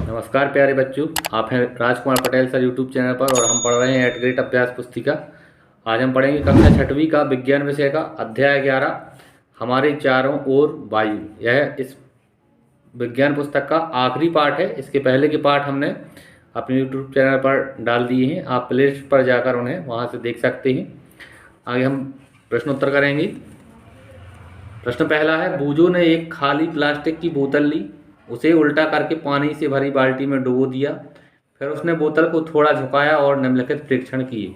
नमस्कार प्यारे बच्चों, आप हैं Rajkumar Patel sir YouTube channel पर और हम पढ़ रहे हैं एट ग्रेड अभ्यास पुस्तिका। आज हम पढ़ेंगे कक्षा छठवीं का विज्ञान विषय का अध्याय 11 हमारे चारों ओर वायु। यह इस विज्ञान पुस्तक का आखिरी पाठ है। इसके पहले के पाठ हमने अपने यूट्यूब चैनल पर डाल दिए हैं, आप प्ले लिस्ट पर जाकर उन्हें वहाँ से देख सकते हैं। आगे हम प्रश्नोत्तर करेंगे। प्रश्न पहला है, बूजो ने एक खाली प्लास्टिक की बोतल ली, उसे उल्टा करके पानी से भरी बाल्टी में डुबो दिया। फिर उसने बोतल को थोड़ा झुकाया और निम्नलिखित परीक्षण किए।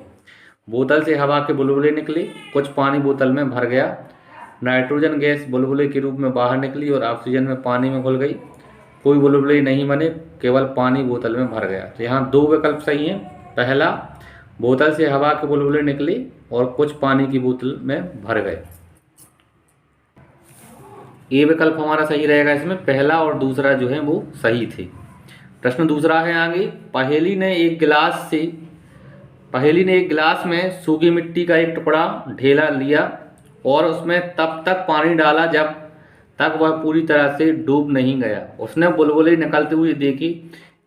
बोतल से हवा के बुलबुले निकले, कुछ पानी बोतल में भर गया, नाइट्रोजन गैस बुलबुले के रूप में बाहर निकली और ऑक्सीजन में पानी में घुल गई। कोई बुलबुले नहीं बने, केवल पानी बोतल में भर गया। तो यहाँ दो विकल्प सही हैं। पहला, बोतल से हवा के बुलबुले निकले और कुछ पानी की बोतल में भर गए। ये विकल्प हमारा सही रहेगा। इसमें पहला और दूसरा जो है वो सही थे। प्रश्न दूसरा है आगे, पहेली ने एक गिलास में सूखी मिट्टी का एक टुकड़ा ढेला लिया और उसमें तब तक पानी डाला जब तक वह पूरी तरह से डूब नहीं गया। उसने बुलबुले निकलते हुए देखे।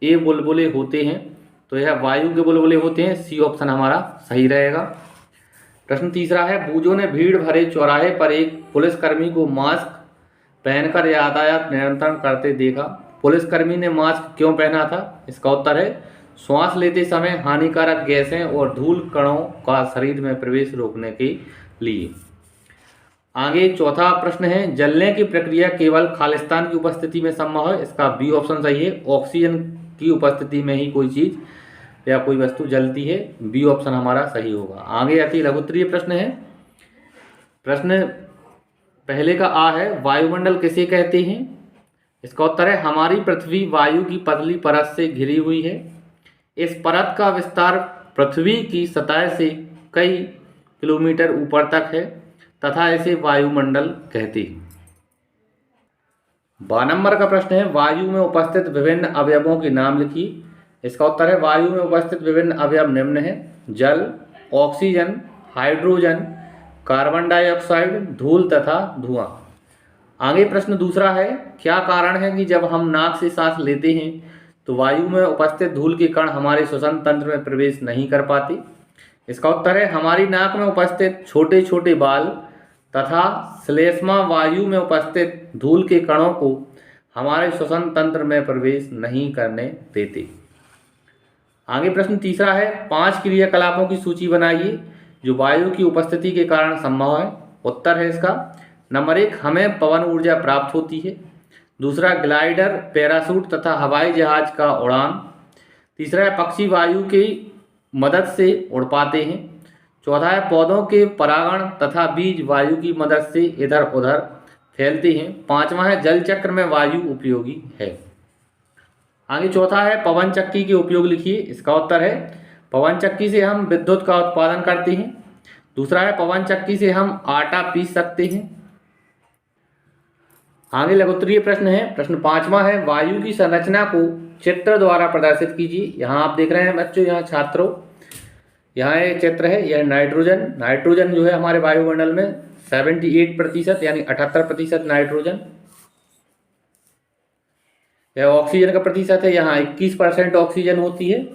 ये बुलबुले होते हैं, तो यह वायु के बुलबुले होते हैं। सी ऑप्शन हमारा सही रहेगा। प्रश्न तीसरा है, बूजो ने भीड़ भरे चौराहे पर एक पुलिसकर्मी को मास्क पहनकर यातायात नियंत्रण करते देखा। पुलिसकर्मी ने मास्क क्यों पहना था? इसका उत्तर है, श्वास लेते समय हानिकारक गैसें और धूल कणों का शरीर में प्रवेश रोकने के लिए। आगे चौथा प्रश्न है, जलने की प्रक्रिया केवल खालिस्तान की उपस्थिति में संभव है। इसका बी ऑप्शन सही है। ऑक्सीजन की उपस्थिति में ही कोई चीज या कोई वस्तु जलती है। बी ऑप्शन हमारा सही होगा। आगे अति लघुत्तरीय प्रश्न है। प्रश्न पहले का आ है, वायुमंडल किसे कहते हैं? इसका उत्तर है, हमारी पृथ्वी वायु की पतली परत से घिरी हुई है। इस परत का विस्तार पृथ्वी की सतह से कई किलोमीटर ऊपर तक है तथा इसे वायुमंडल कहते हैं। 12 नंबर का प्रश्न है, वायु में उपस्थित विभिन्न अवयवों के नाम लिखिए। इसका उत्तर है, वायु में उपस्थित विभिन्न अवयव निम्न है: जल, ऑक्सीजन, हाइड्रोजन, कार्बन डाइऑक्साइड, धूल तथा धुआं। आगे प्रश्न दूसरा है, क्या कारण है कि जब हम नाक से सांस लेते हैं तो वायु में उपस्थित धूल के कण हमारे श्वसन तंत्र में प्रवेश नहीं कर पाते? इसका उत्तर है, हमारी नाक में उपस्थित छोटे छोटे बाल तथा श्लेष्मा वायु में उपस्थित धूल के कणों को हमारे श्वसन तंत्र में प्रवेश नहीं करने देते। आगे प्रश्न तीसरा है, 5 क्रियाकलापों की सूची बनाइए जो वायु की उपस्थिति के कारण संभव है। उत्तर है इसका, नंबर 1, हमें पवन ऊर्जा प्राप्त होती है। दूसरा, ग्लाइडर, पैराशूट तथा हवाई जहाज का उड़ान। तीसरा है, पक्षी वायु की मदद से उड़ पाते हैं। चौथा है, पौधों के परागण तथा बीज वायु की मदद से इधर उधर फैलते हैं। पांचवा है, जल चक्र में वायु उपयोगी है। आगे चौथा है, पवन चक्की के उपयोग लिखिए। इसका उत्तर है, पवन चक्की से हम विद्युत का उत्पादन करते हैं। दूसरा है, पवन चक्की से हम आटा पीस सकते हैं। आगे लघुत्तरीय प्रश्न है। प्रश्न 5वां है, वायु की संरचना को चित्र द्वारा प्रदर्शित कीजिए। यहाँ आप देख रहे हैं बच्चों, यहाँ छात्रों, यहाँ एक चित्र है। यह नाइट्रोजन जो है हमारे वायुमंडल में 78% यानी 78% नाइट्रोजन। यह ऑक्सीजन का प्रतिशत है, यहाँ 21% ऑक्सीजन होती है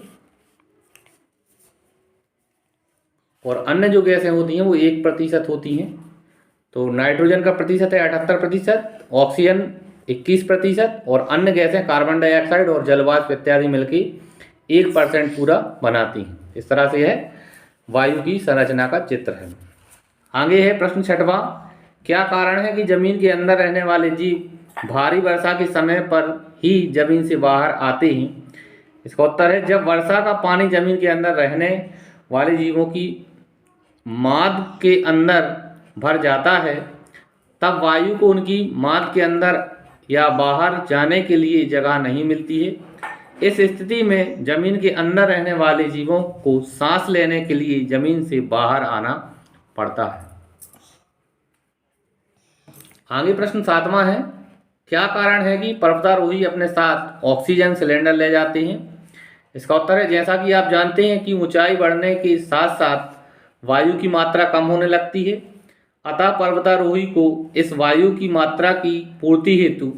और अन्य जो गैसें होती हैं वो 1% होती हैं। तो नाइट्रोजन का प्रतिशत है 78%, ऑक्सीजन 21% और अन्य गैसें कार्बन डाइऑक्साइड और जलवाष्प इत्यादि मिलकर 1% पूरा बनाती हैं। इस तरह से यह वायु की संरचना का चित्र है। आगे है प्रश्न 6वां, क्या कारण है कि जमीन के अंदर रहने वाले जीव भारी वर्षा के समय पर ही जमीन से बाहर आते हैं? इसका उत्तर है, जब वर्षा का पानी जमीन के अंदर रहने वाले जीवों की माद के अंदर भर जाता है तब वायु को उनकी माद के अंदर या बाहर जाने के लिए जगह नहीं मिलती है। इस स्थिति में जमीन के अंदर रहने वाले जीवों को सांस लेने के लिए जमीन से बाहर आना पड़ता है। आगे प्रश्न 7वां है, क्या कारण है कि पर्वतारोही अपने साथ ऑक्सीजन सिलेंडर ले जाते हैं? इसका उत्तर है, जैसा कि आप जानते हैं कि ऊंचाई बढ़ने के साथ साथ वायु की मात्रा कम होने लगती है, अतः पर्वतारोही को इस वायु की मात्रा की पूर्ति हेतु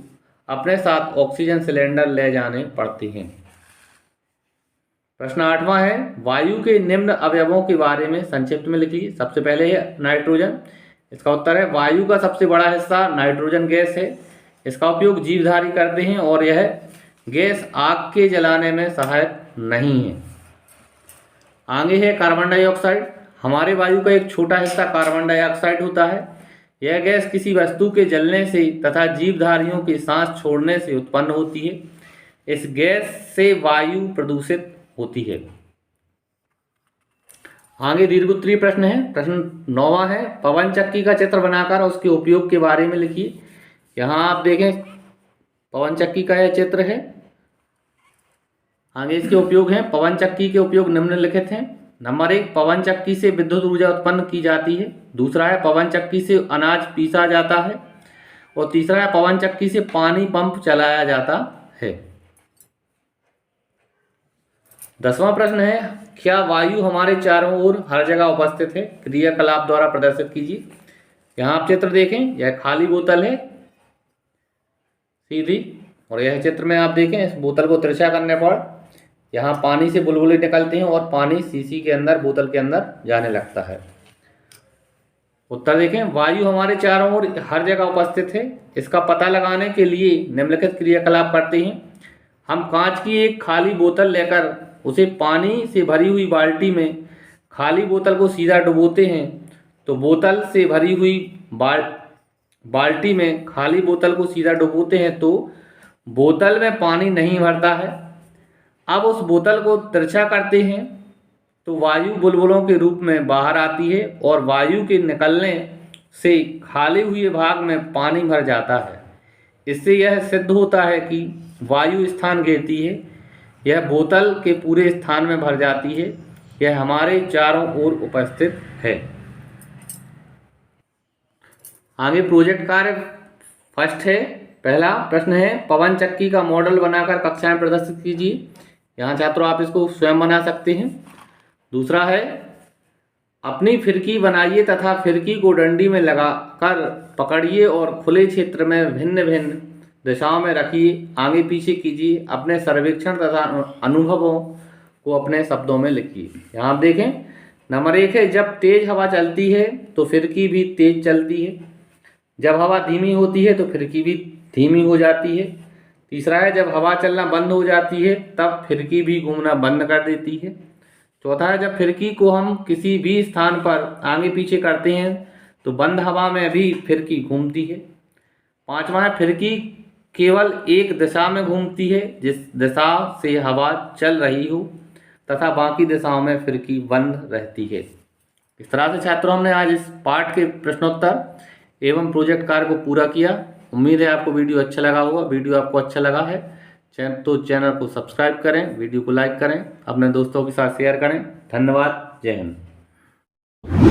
अपने साथ ऑक्सीजन सिलेंडर ले जाने पड़ते हैं। प्रश्न 8वां है, वायु के निम्न अवयवों के बारे में संक्षिप्त में लिखिए। सबसे पहले है नाइट्रोजन। इसका उत्तर है वायु का सबसे बड़ा हिस्सा नाइट्रोजन गैस है। इसका उपयोग जीवधारी करते हैं और यह गैस आग के जलाने में सहायक नहीं है। आगे है कार्बन डाइऑक्साइड। हमारे वायु का एक छोटा हिस्सा कार्बन डाइऑक्साइड होता है। यह गैस किसी वस्तु के जलने से तथा जीवधारियों के सांस छोड़ने से उत्पन्न होती है। इस गैस से वायु प्रदूषित होती है। आगे दीर्घोत्तरीय प्रश्न है। प्रश्न 9वां है, पवन चक्की का चित्र बनाकर उसके उपयोग के बारे में लिखिए। यहाँ आप देखें पवन चक्की का यह चित्र है। आगे इसके उपयोग हैं। पवन चक्की के उपयोग निम्नलिखित हैं। नंबर 1, पवन चक्की से विद्युत ऊर्जा उत्पन्न की जाती है। दूसरा है पवन चक्की से अनाज पीसा जाता है। और तीसरा है पवन चक्की से पानी पंप चलाया जाता है। 10वां प्रश्न है, क्या वायु हमारे चारों ओर हर जगह उपस्थित है? क्रियाकलाप द्वारा प्रदर्शित कीजिए। यहाँ आप चित्र देखें, यह खाली बोतल है सीधी, और यह चित्र में आप देखें इस बोतल को तिरछा करने पर यहाँ पानी से बुलबुले निकलते हैं और पानी शीशी के अंदर बोतल के अंदर जाने लगता है। उत्तर देखें, वायु हमारे चारों ओर हर जगह उपस्थित है। इसका पता लगाने के लिए निम्नलिखित क्रियाकलाप करते हैं। हम कांच की एक खाली बोतल लेकर उसे पानी से भरी हुई बाल्टी में खाली बोतल को सीधा डुबोते हैं तो बोतल से भरी हुई बाल्टी में खाली बोतल को सीधा डुबोते हैं तो बोतल में पानी नहीं भरता है। अब उस बोतल को तिरछा करते हैं तो वायु बुलबुलों के रूप में बाहर आती है और वायु के निकलने से खाली हुए भाग में पानी भर जाता है। इससे यह सिद्ध होता है कि वायु स्थान घेरती है, यह बोतल के पूरे स्थान में भर जाती है, यह हमारे चारों ओर उपस्थित है। आगे प्रोजेक्ट कार्य फर्स्ट है। पहला प्रश्न है, पवन चक्की का मॉडल बनाकर कक्षा में प्रदर्शित कीजिए। यहाँ छात्रों आप इसको स्वयं बना सकते हैं। दूसरा है, अपनी फिरकी बनाइए तथा फिरकी को डंडी में लगाकर पकड़िए और खुले क्षेत्र में भिन्न भिन्न दिशाओं में रखिए, आगे पीछे कीजिए। अपने सर्वेक्षण तथा अनुभवों को अपने शब्दों में लिखिए। यहाँ आप देखें, नंबर 1 है, जब तेज हवा चलती है तो फिरकी भी तेज चलती है। जब हवा धीमी होती है तो फिरकी भी धीमी हो जाती है। तीसरा है, जब हवा चलना बंद हो जाती है तब फिरकी भी घूमना बंद कर देती है। चौथा है, जब फिरकी को हम किसी भी स्थान पर आगे पीछे करते हैं तो बंद हवा में भी फिरकी घूमती है। पांचवा है, फिरकी केवल एक दिशा में घूमती है, जिस दिशा से हवा चल रही हो, तथा बाकी दिशाओं में फिरकी बंद रहती है। इस तरह से छात्रों हमने आज इस पाठ के प्रश्नोत्तर एवं प्रोजेक्ट कार्य को पूरा किया। उम्मीद है आपको वीडियो अच्छा लगा होगा। वीडियो आपको अच्छा लगा है तो चैनल को सब्सक्राइब करें, वीडियो को लाइक करें, अपने दोस्तों के साथ शेयर करें। धन्यवाद। जय हिंद।